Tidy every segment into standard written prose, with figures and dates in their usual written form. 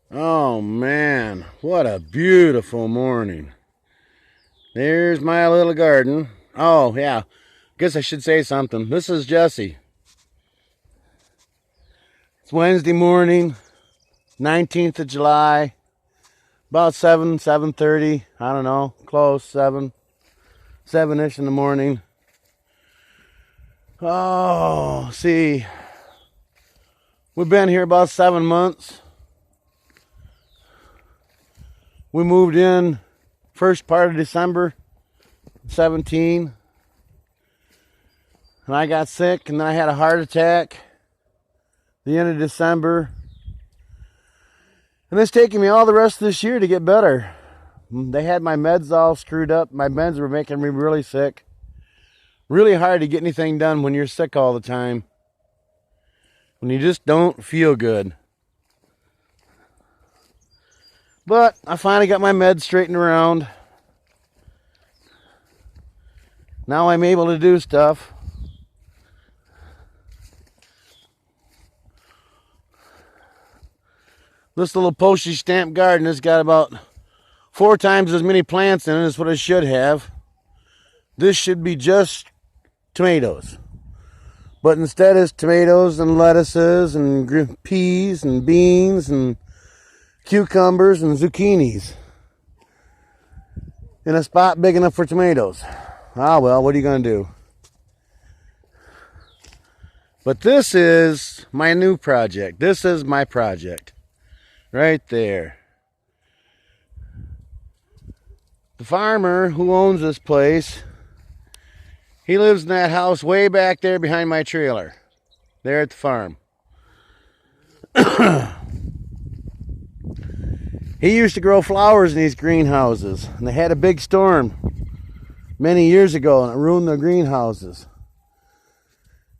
Oh man, what a beautiful morning. There's my little garden. Oh yeah, guess I should say something. This is Jesse. It's Wednesday morning, 19th of July, about 7:30. I don't know, close, 7-ish in the morning. Oh, see, we've been here about 7 months. We moved in first part of December 17, and I got sick, and then I had a heart attack the end of December, and it's taking me all the rest of this year to get better. They had my meds all screwed up. My meds were making me really sick. Really hard to get anything done when you're sick all the time, when you just don't feel good. But I finally got my meds straightened around. Now I'm able to do stuff. This little postage stamp garden has got about 4 times as many plants in it as what it should have. This should be just tomatoes. But instead it's tomatoes and lettuces and peas and beans and cucumbers and zucchinis in a spot big enough for tomatoes. Ah well, what are you going to do? But this is my new project. This is my project. Right there. The farmer who owns this place, he lives in that house way back there behind my trailer. There at the farm. He used to grow flowers in these greenhouses, and they had a big storm many years ago, and it ruined their greenhouses.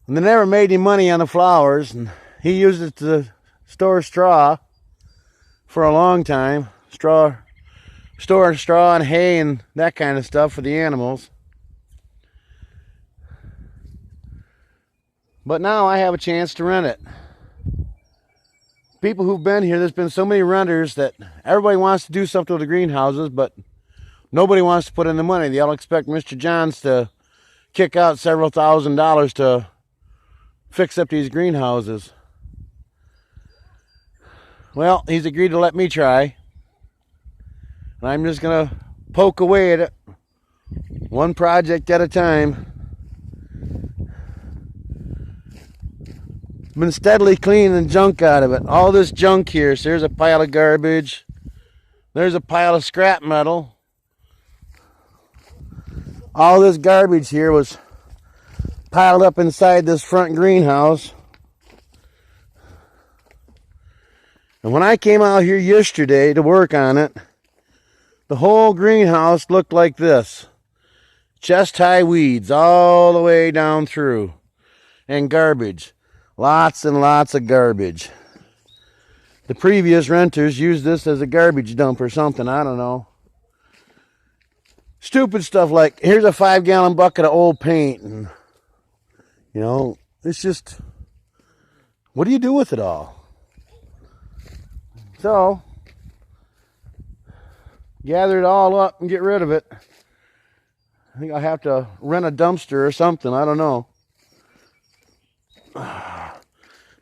And they never made any money on the flowers, and he used it to store straw for a long time. Store straw and hay and that kind of stuff for the animals. But now I have a chance to rent it. People who've been here, there's been so many renters that everybody wants to do something with the greenhouses, but nobody wants to put in the money. They all expect Mr. Johns to kick out several $1,000s to fix up these greenhouses. Well, he's agreed to let me try. And I'm just going to poke away at it, one project at a time. Been steadily cleaning junk out of it. All this junk here. So there's a pile of garbage. There's a pile of scrap metal. All this garbage here was piled up inside this front greenhouse. And when I came out here yesterday to work on it, the whole greenhouse looked like this. Chest-high weeds all the way down through. And garbage. Lots and lots of garbage. The previous renters used this as a garbage dump or something. I don't know. Stupid stuff like, here's a 5-gallon bucket of old paint. And, you know, it's just, what do you do with it all? So, gather it all up and get rid of it. I think I'll have to rent a dumpster or something. I don't know.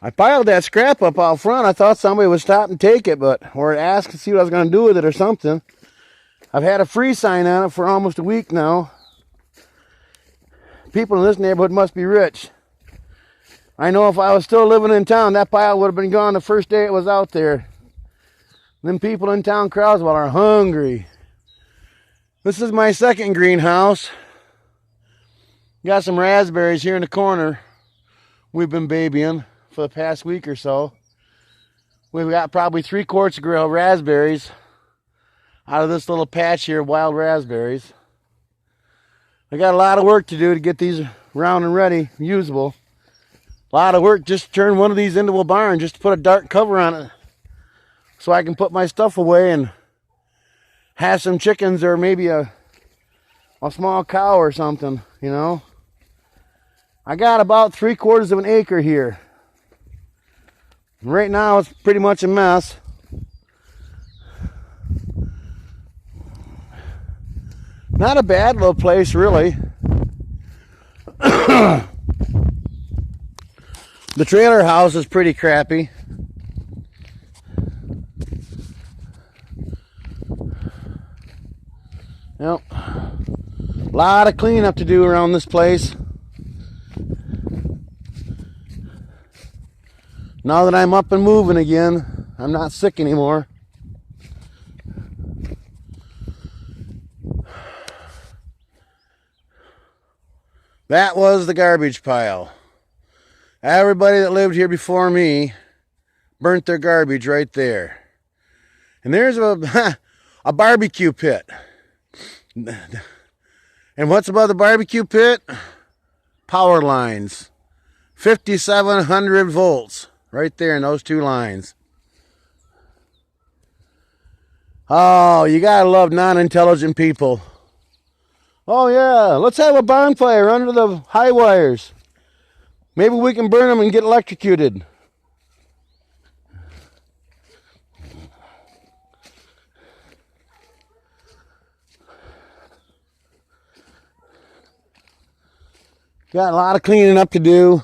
I piled that scrap up out front. I thought somebody would stop and take it, or ask to see what I was going to do with it or something. I've had a free sign on it for almost a week now. People in this neighborhood must be rich. I know if I was still living in town, that pile would have been gone the first day it was out there. Them people in town, Crowswell, are hungry. This is my second greenhouse. Got some raspberries here in the corner. We've been babying for the past week or so. We've got probably 3 quarts of raspberries out of this little patch here of wild raspberries. I got a lot of work to do to get these round and ready, usable. A lot of work just to turn one of these into a barn, just to put a dark cover on it so I can put my stuff away and have some chickens or maybe a small cow or something, you know. I got about 3/4 of an acre here. Right now it's pretty much a mess. Not a bad little place, really. The trailer house is pretty crappy. Yep. A lot of cleanup to do around this place. Now that I'm up and moving again, I'm not sick anymore. That was the garbage pile. Everybody that lived here before me burnt their garbage right there. And there's a barbecue pit. And what's above the barbecue pit? Power lines. 5,700 volts. Right there in those two lines. Oh, you gotta love non-intelligent people. Oh yeah, let's have a bonfire under the high wires. Maybe we can burn them and get electrocuted. Got a lot of cleaning up to do.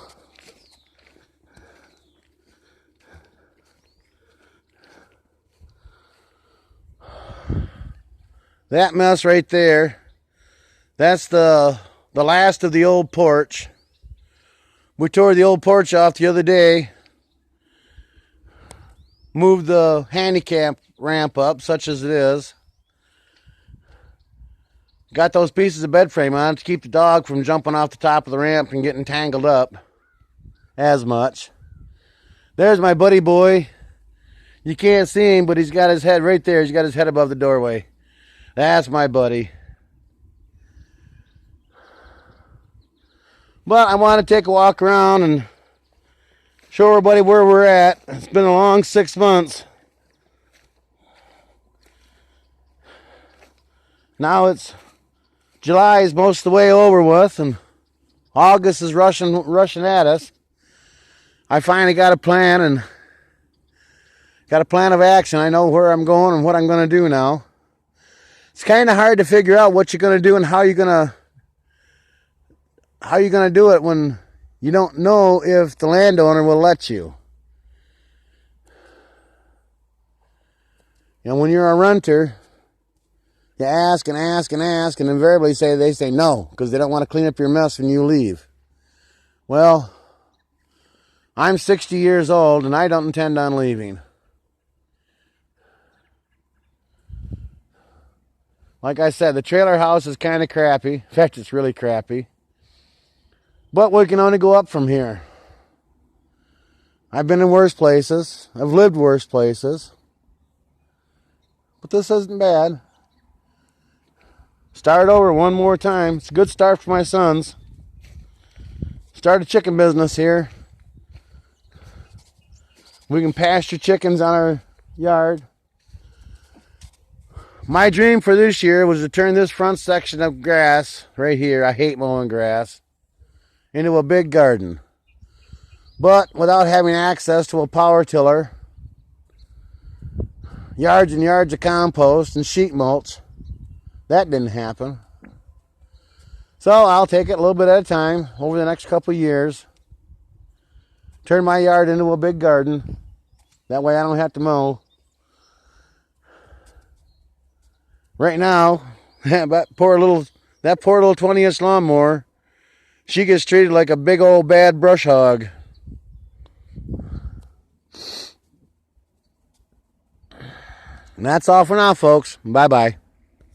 That mess right there, that's the last of the old porch. We tore the old porch off the other day. Moved the handicap ramp up, such as it is. Got those pieces of bed frame on to keep the dog from jumping off the top of the ramp and getting tangled up as much. There's my buddy boy. You can't see him, but he's got his head right there. He's got his head above the doorway. That's my buddy. But I want to take a walk around and show everybody where we're at. It's been a long 6 months. Now it's July is most of the way over with, and August is rushing at us. I finally got a plan and got a plan of action. I know where I'm going and what I'm going to do now. It's kind of hard to figure out what you're going to do and how you're going to do it when you don't know if the landowner will let you. And when you're a renter, you ask and ask and ask, and invariably they say no, because they don't want to clean up your mess when you leave. Well, I'm 60 years old, and I don't intend on leaving. Like I said, the trailer house is kind of crappy. In fact, it's really crappy. But we can only go up from here. I've been in worse places. I've lived worse places. But this isn't bad. Start over one more time. It's a good start for my sons. Start a chicken business here. We can pasture chickens on our yard. My dream for this year was to turn this front section of grass right here, I hate mowing grass, into a big garden. But without having access to a power tiller, yards and yards of compost and sheet mulch, that didn't happen. So I'll take it a little bit at a time over the next couple of years. Turn my yard into a big garden. That way I don't have to mow. Right now, that poor little 20-inch lawnmower, she gets treated like a big old bad brush hog. And that's all for now, folks. Bye-bye.